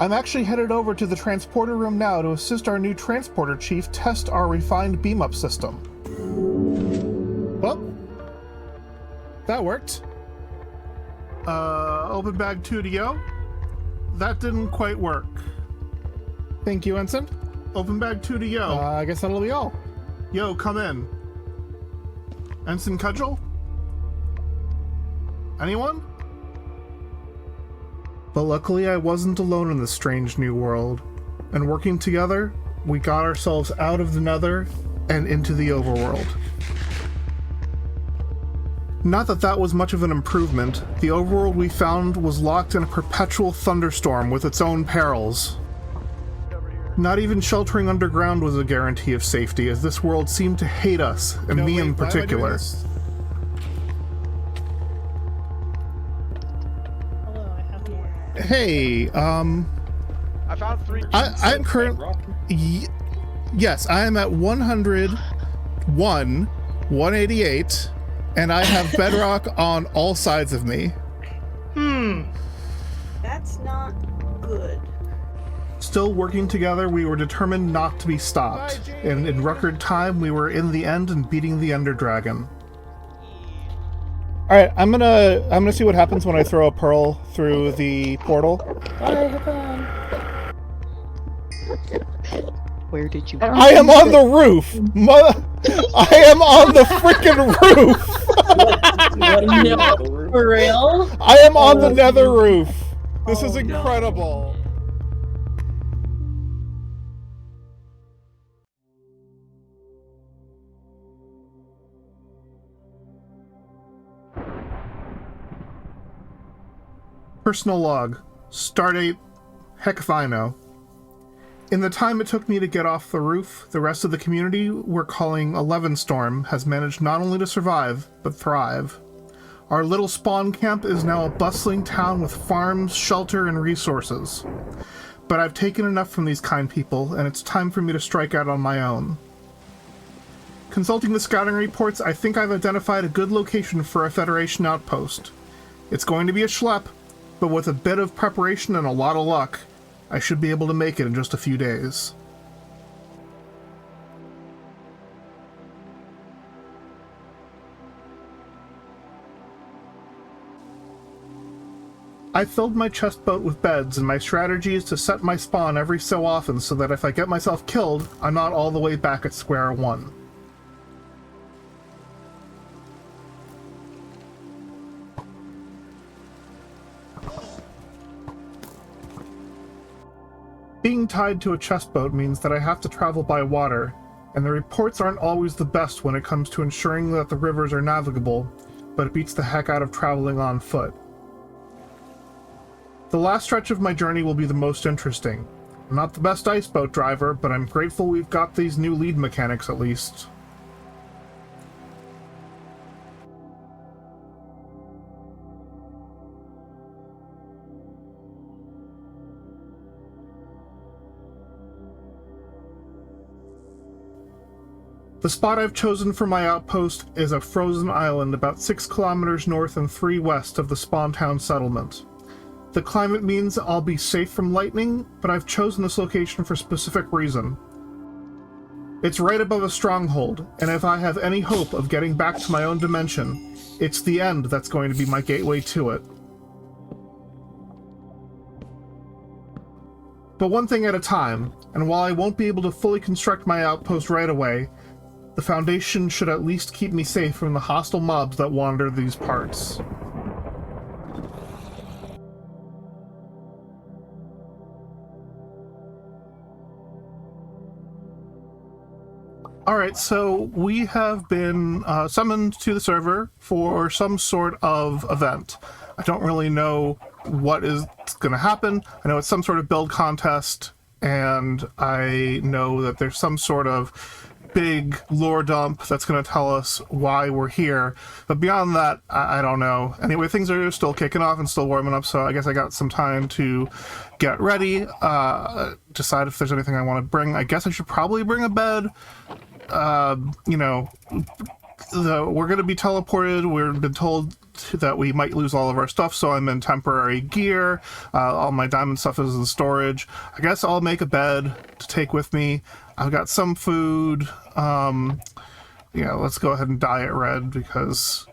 I'm actually headed over to the transporter room now to assist our new transporter chief test our refined beam-up system. Well, that worked. Open bag 2 to yo. That didn't quite work. Thank you, Ensign. Open bag 2 to yo. I guess that'll be all. Yo, come in. Ensign Cudgel? Anyone? But luckily I wasn't alone in this strange new world, and working together, we got ourselves out of the nether and into the overworld. Not that that was much of an improvement. The overworld we found was locked in a perpetual thunderstorm with its own perils. Not even sheltering underground was a guarantee of safety, as this world seemed to hate us, and me in particular. Hey, I found 3. I'm currently. Yes, I am at 101, 188, and I have bedrock on all sides of me. That's not good. Still working together, we were determined not to be stopped, and in record time, we were in the end and beating the Ender Dragon. All right, I'm gonna see what happens when I throw a pearl through the portal. Where did you? I am on the roof. I am on the freaking roof. No, for real? I am on the nether roof. This is incredible. Personal log. Stardate. Heck if I know. In the time it took me to get off the roof, the rest of the community we're calling 11Storm has managed not only to survive, but thrive. Our little spawn camp is now a bustling town with farms, shelter, and resources. But I've taken enough from these kind people, and it's time for me to strike out on my own. Consulting the scouting reports, I think I've identified a good location for a Federation outpost. It's going to be a schlep, but with a bit of preparation and a lot of luck, I should be able to make it in just a few days. I filled my chest boat with beds, and my strategy is to set my spawn every so often so that if I get myself killed, I'm not all the way back at square one. Being tied to a chest boat means that I have to travel by water, and the reports aren't always the best when it comes to ensuring that the rivers are navigable, but it beats the heck out of traveling on foot. The last stretch of my journey will be the most interesting. I'm not the best ice boat driver, but I'm grateful we've got these new lead mechanics at least. The spot I've chosen for my outpost is a frozen island about 6 kilometers north and 3 west of the Spawn Town settlement. The climate means I'll be safe from lightning, but I've chosen this location for a specific reason. It's right above a stronghold, and if I have any hope of getting back to my own dimension, it's the end that's going to be my gateway to it. But one thing at a time, and while I won't be able to fully construct my outpost right away, the Foundation should at least keep me safe from the hostile mobs that wander these parts. Alright, so we have been summoned to the server for some sort of event. I don't really know what is going to happen. I know it's some sort of build contest, and I know that there's some sort of big lore dump that's going to tell us why we're here. But beyond that, I don't know. Anyway, things are still kicking off and still warming up, so I guess I got some time to get ready, decide if there's anything I want to bring. I guess I should probably bring a bed. you know, we're going to be teleported. We've been told that we might lose all of our stuff, so I'm in temporary gear. All my diamond stuff is in storage. I guess I'll make a bed to take with me. I've got some food. Let's go ahead and dye it red because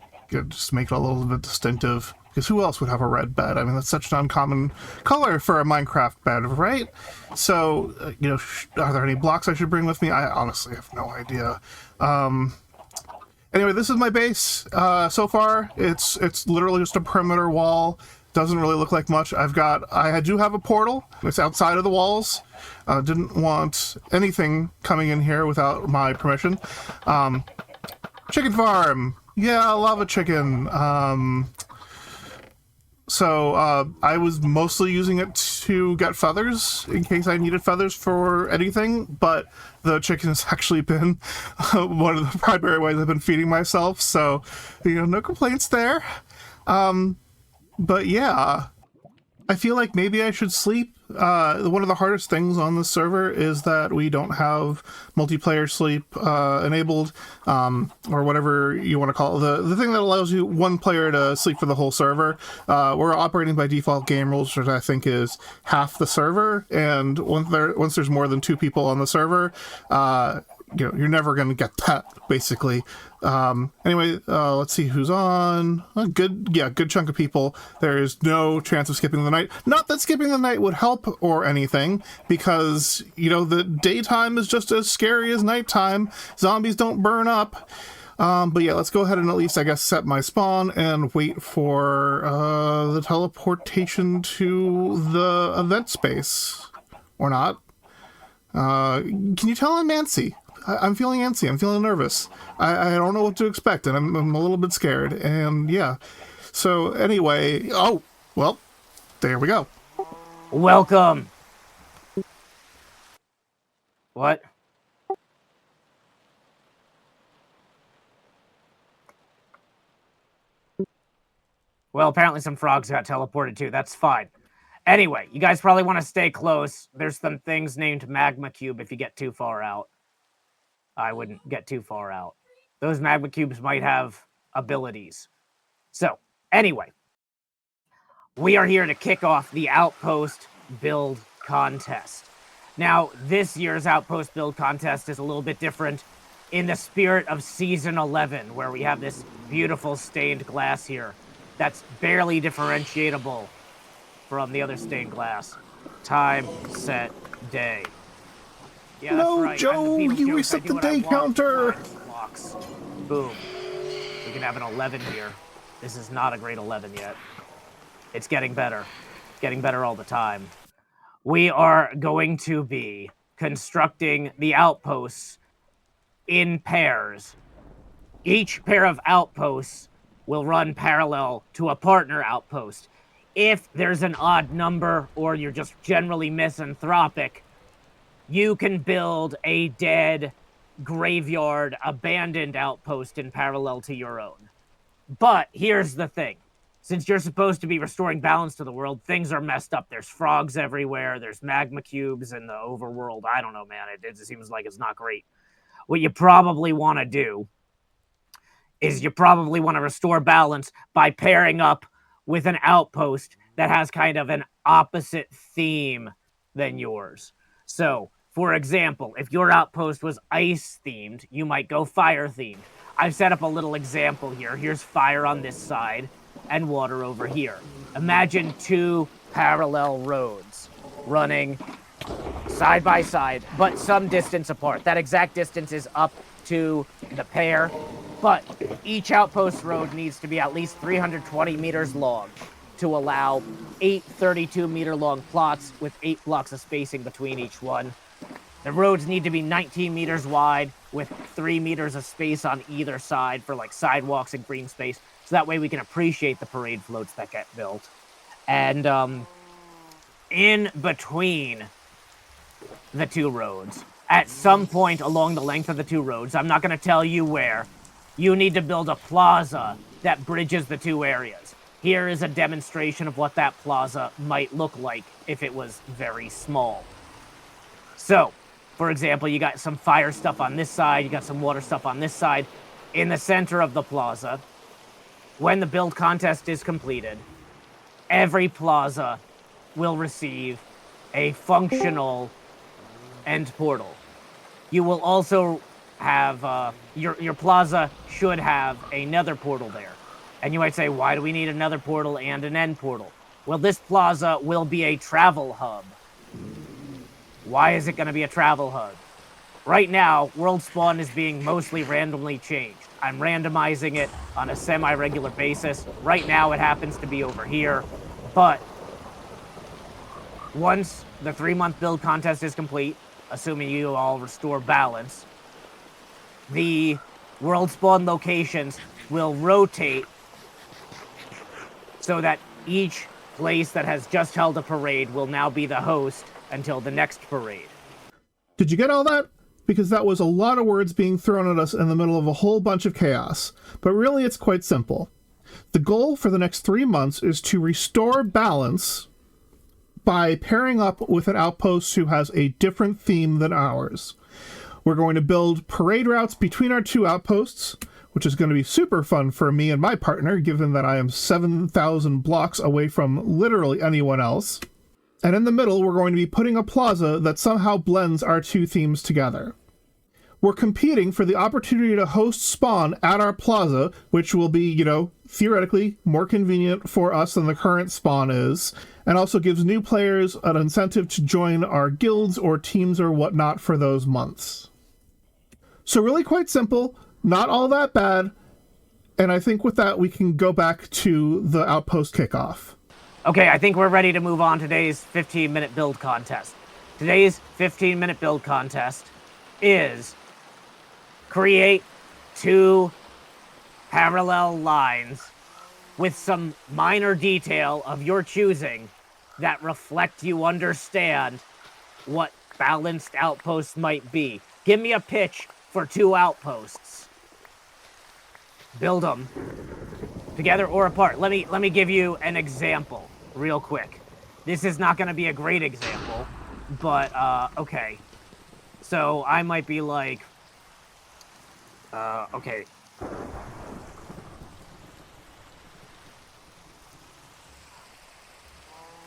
just make it a little bit distinctive. Because who else would have a red bed? I mean, that's such an uncommon color for a Minecraft bed, right? So, are there any blocks I should bring with me? I honestly have no idea. Anyway, this is my base. So far, it's literally just a perimeter wall. Doesn't really look like much. I do have a portal. It's outside of the walls. Didn't want anything coming in here without my permission. Chicken farm. Yeah, lava chicken. So I was mostly using it to get feathers in case I needed feathers for anything, but the chicken has actually been one of the primary ways I've been feeding myself, so no complaints there. But yeah, I feel like maybe I should sleep. One of the hardest things on this server is that we don't have multiplayer sleep enabled, or whatever you want to call it. The thing that allows you one player to sleep for the whole server. We're operating by default game rules, which I think is half the server, and once there's more than 2 people on the server, you're never going to get that, basically. Anyway, let's see who's on. Good chunk of people. There is no chance of skipping the night. Not that skipping the night would help or anything, because, the daytime is just as scary as nighttime. Zombies don't burn up. But yeah, let's go ahead and at least, I guess, set my spawn and wait for the teleportation to the event space. Or not. Can you tell I'm antsy? I'm feeling antsy. I'm feeling nervous. I don't know what to expect, and I'm a little bit scared. And yeah. So anyway, well, there we go. Welcome. What? Well, apparently some frogs got teleported too. That's fine. Anyway, you guys probably want to stay close. There's some things named magma cube if you get too far out. I wouldn't get too far out. Those magma cubes might have abilities. So, anyway, we are here to kick off the Outpost build contest. Now, this year's Outpost build contest is a little bit different in the spirit of Season 11, where we have this beautiful stained glass here that's barely differentiable from the other stained glass. Time, set, day. Yeah, no, that's right. Joe, you reset the day counter. Blocks. Boom. We can have an 11 here. This is not a great 11 yet. It's getting better. Getting better all the time. We are going to be constructing the outposts in pairs. Each pair of outposts will run parallel to a partner outpost. If there's an odd number or you're just generally misanthropic, you can build a dead, graveyard, abandoned outpost in parallel to your own. But here's the thing. Since you're supposed to be restoring balance to the world, things are messed up. There's frogs everywhere. There's magma cubes in the overworld. I don't know, man. It seems like it's not great. What you probably want to do is you probably want to restore balance by pairing up with an outpost that has kind of an opposite theme than yours. So, for example, if your outpost was ice-themed, you might go fire-themed. I've set up a little example here. Here's fire on this side and water over here. Imagine 2 parallel roads running side by side, but some distance apart. That exact distance is up to the pair, but each outpost road needs to be at least 320 meters long to allow 8 32-meter long plots with 8 blocks of spacing between each one. The roads need to be 19 meters wide with 3 meters of space on either side for like sidewalks and green space. So that way we can appreciate the parade floats that get built. And in between the 2 roads, at some point along the length of the 2 roads, I'm not going to tell you where, you need to build a plaza that bridges the 2 areas. Here is a demonstration of what that plaza might look like if it was very small. So, For example, you got some fire stuff on this side, you got some water stuff on this side. In the center of the plaza, when the build contest is completed, every plaza will receive a functional end portal. You will also have, your plaza should have another portal there. And you might say, why do we need another portal and an end portal? Well, this plaza will be a travel hub. Why is it going to be a travel hub? Right now, world spawn is being mostly randomly changed. I'm randomizing it on a semi-regular basis. Right now, it happens to be over here. But once the 3-month build contest is complete, assuming you all restore balance, the world spawn locations will rotate so that each place that has just held a parade will now be the host until the next parade. Did you get all that? Because that was a lot of words being thrown at us in the middle of a whole bunch of chaos. But really, it's quite simple. The goal for the next 3 months is to restore balance by pairing up with an outpost who has a different theme than ours. We're going to build parade routes between our 2 outposts, which is going to be super fun for me and my partner, given that I am 7,000 blocks away from literally anyone else. And in the middle, we're going to be putting a plaza that somehow blends our 2 themes together. We're competing for the opportunity to host spawn at our plaza, which will be, theoretically more convenient for us than the current spawn is, and also gives new players an incentive to join our guilds or teams or whatnot for those months. So really quite simple, not all that bad, and I think with that we can go back to the Outpost Kickoff. Okay, I think we're ready to move on to today's 15-minute build contest. Today's 15-minute build contest is create 2 parallel lines with some minor detail of your choosing that reflect you understand what balanced outposts might be. Give me a pitch for 2 outposts. Build them together or apart. Let me give you an example real quick. This is not going to be a great example, but okay. So I might be like, okay.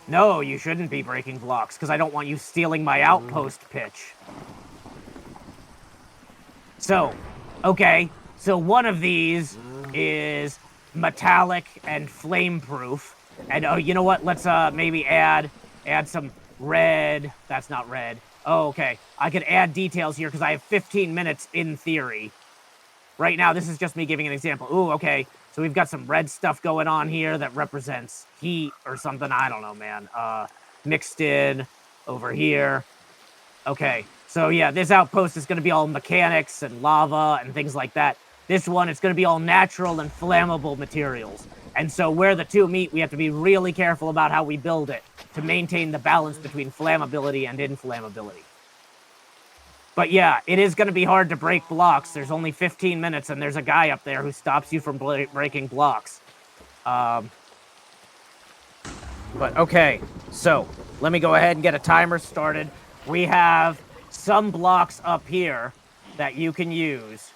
No, you shouldn't be breaking blocks, because I don't want you stealing my outpost pitch. So, okay, so one of these is metallic and flame-proof. And, oh, you know what? Let's maybe add some red. That's not red. Oh, okay. I could add details here because I have 15 minutes in theory. Right now, this is just me giving an example. Ooh, okay. So we've got some red stuff going on here that represents heat or something. I don't know, man. Mixed in over here. Okay. So, yeah, this outpost is going to be all mechanics and lava and things like that. This one, it's going to be all natural and flammable materials. And so where the 2 meet, we have to be really careful about how we build it to maintain the balance between flammability and inflammability. But yeah, it is going to be hard to break blocks. There's only 15 minutes, and there's a guy up there who stops you from breaking blocks. But okay, so let me go ahead and get a timer started. We have some blocks up here that you can use.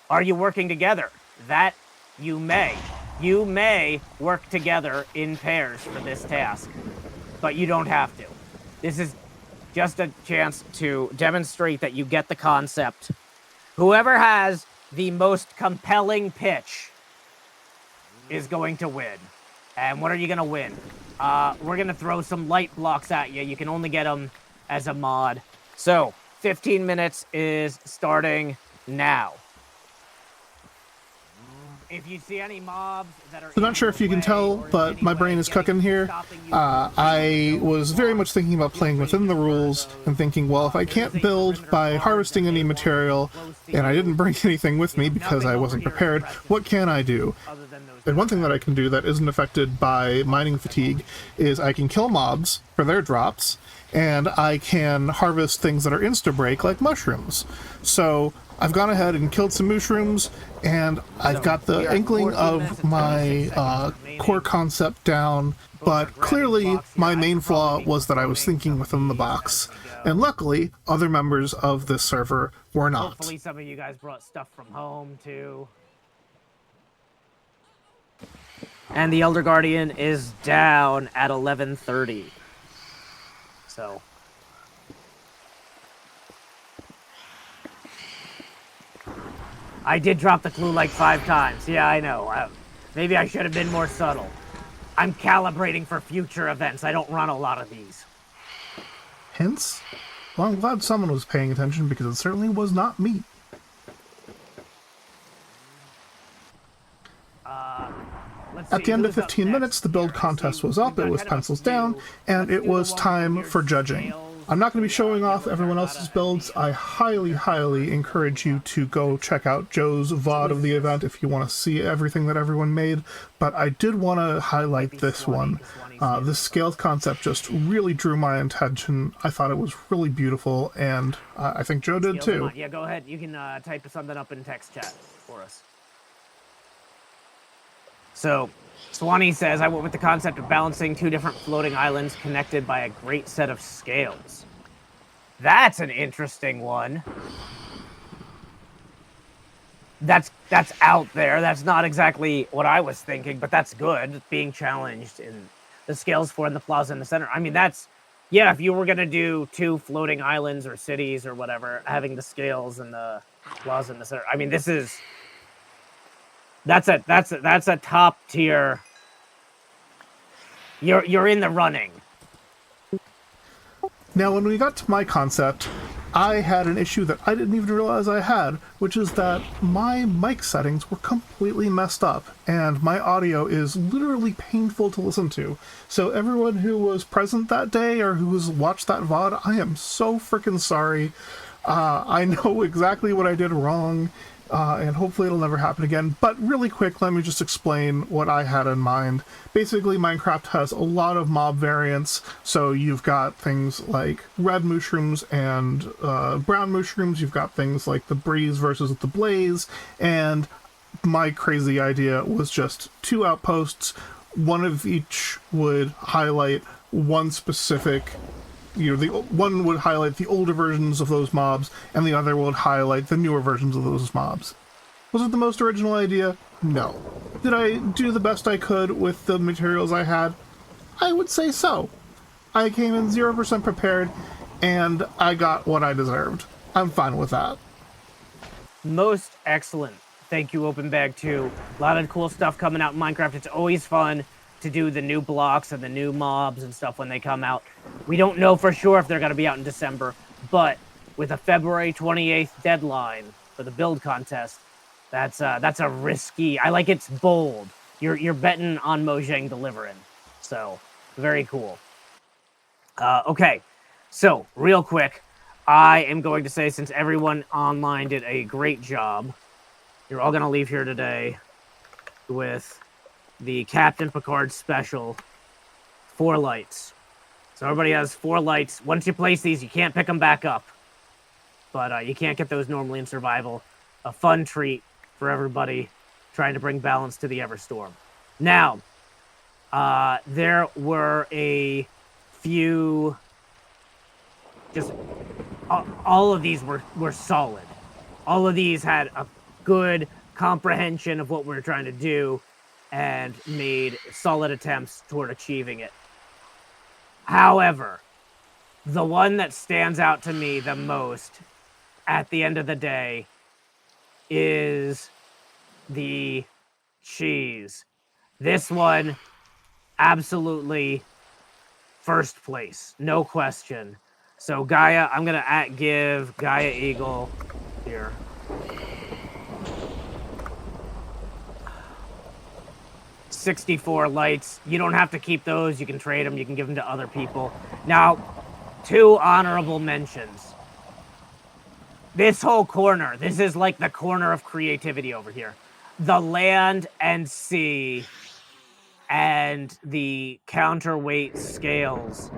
Are you working together? That you may. You may work together in pairs for this task, but you don't have to. This is just a chance to demonstrate that you get the concept. Whoever has the most compelling pitch is going to win. And what are you going to win? We're going to throw some light blocks at you. You can only get them as a mod. So, 15 minutes is starting now. If you see any mobs that are... I'm not sure if you can tell, but my brain is cooking here. I was very much thinking about playing within the rules and thinking, well, if I can't build by harvesting any material, and I didn't bring anything with me because I wasn't prepared, what can I do? And one thing that I can do that isn't affected by mining fatigue is I can kill mobs for their drops, and I can harvest things that are insta-break, like mushrooms. So I've gone ahead and killed some mushrooms, and I've got the inkling of my core concept down, but clearly my main flaw was that I was thinking within the box. And luckily, other members of this server were not. Hopefully some of you guys brought stuff from home, too. And the Elder Guardian is down at 11:30. So... I did drop the clue like 5 times. Yeah, I know. Maybe I should have been more subtle. I'm calibrating for future events. I don't run a lot of these. Hints? Well, I'm glad someone was paying attention because it certainly was not me. At the end of 15 minutes, the build contest was up, it was pencils down, and it was time for judging. I'm not going to be showing off everyone else's builds. I highly, highly encourage you to go check out Joe's VOD of the event if you want to see everything that everyone made, but I did want to highlight this one. This scaled concept just really drew my attention. I thought it was really beautiful, and I think Joe did too. Yeah, go ahead. You can type something up in text chat for us. So, Swanee says, I went with the concept of balancing 2 different floating islands connected by a great set of scales. That's an interesting one. That's out there. That's not exactly what I was thinking, but that's good. Being challenged in the scales for in the plaza in the center. I mean, that's... Yeah, if you were going to do 2 floating islands or cities or whatever, having the scales and the plaza in the center. I mean, this is... That's a top tier. You're in the running. Now, when we got to my concept, I had an issue that I didn't even realize I had, which is that my mic settings were completely messed up, and my audio is literally painful to listen to. So everyone who was present that day or who has watched that VOD, I am so freaking sorry. I know exactly what I did wrong. And hopefully it'll never happen again. But really quick, let me just explain what I had in mind. Basically, Minecraft has a lot of mob variants, so you've got things like red mushrooms and brown mushrooms, you've got things like the breeze versus the blaze, and my crazy idea was just 2 outposts, one of each would highlight one specific... the one would highlight the older versions of those mobs, and the other would highlight the newer versions of those mobs. Was it the most original idea? No. Did I do the best I could with the materials I had? I would say so. I came in 0% prepared, and I got what I deserved. I'm fine with that. Most excellent. Thank you, Openbag2. A lot of cool stuff coming out in Minecraft. It's always fun to do the new blocks and the new mobs and stuff when they come out. We don't know for sure if they're going to be out in December, but with a February 28th deadline for the build contest, that's a risky... I like it's bold. You're betting on Mojang delivering. So, very cool. Okay, so real quick, I am going to say, since everyone online did a great job, you're all going to leave here today with the Captain Picard special 4 lights. So everybody has 4 lights. Once you place these, you can't pick them back up. But you can't get those normally in survival. A fun treat for everybody trying to bring balance to the Everstorm. Now, there were a few... Just... all of these were solid. All of these had a good comprehension of what we were trying to do and made solid attempts toward achieving it. However, the one that stands out to me the most at the end of the day is the cheese. This one, absolutely first place, no question. So Gaia, I'm gonna give Gaia Eagle here. $64 lights. You don't have to keep those. You can trade them. You can give them to other people. Now, 2 honorable mentions. This whole corner. This is like the corner of creativity over here. The land and sea and the counterweight scales.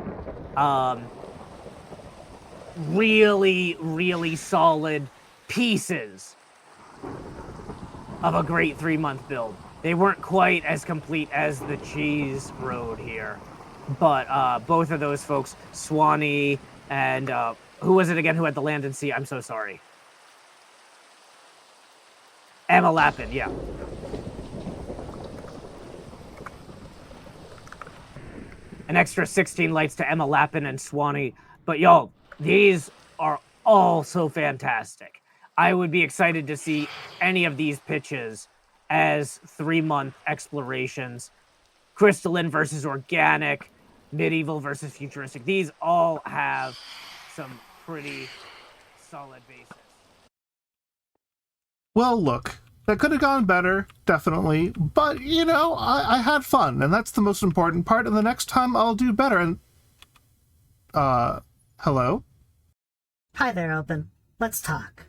Really, really solid pieces of a great 3-month build. They weren't quite as complete as the cheese road here, but both of those folks, Swanee And who was it again who had the land and sea? I'm so sorry. Emma Lappin, yeah. An extra 16 lights to Emma Lappin and Swanee. But y'all, these are all so fantastic. I would be excited to see any of these pitches as 3-month explorations. Crystalline versus organic, medieval versus futuristic. These all have some pretty solid bases. Well, look, that could have gone better, definitely, but, you know, I had fun, and that's the most important part, and the next time I'll do better, and... hello? Hi there, Open. Let's talk.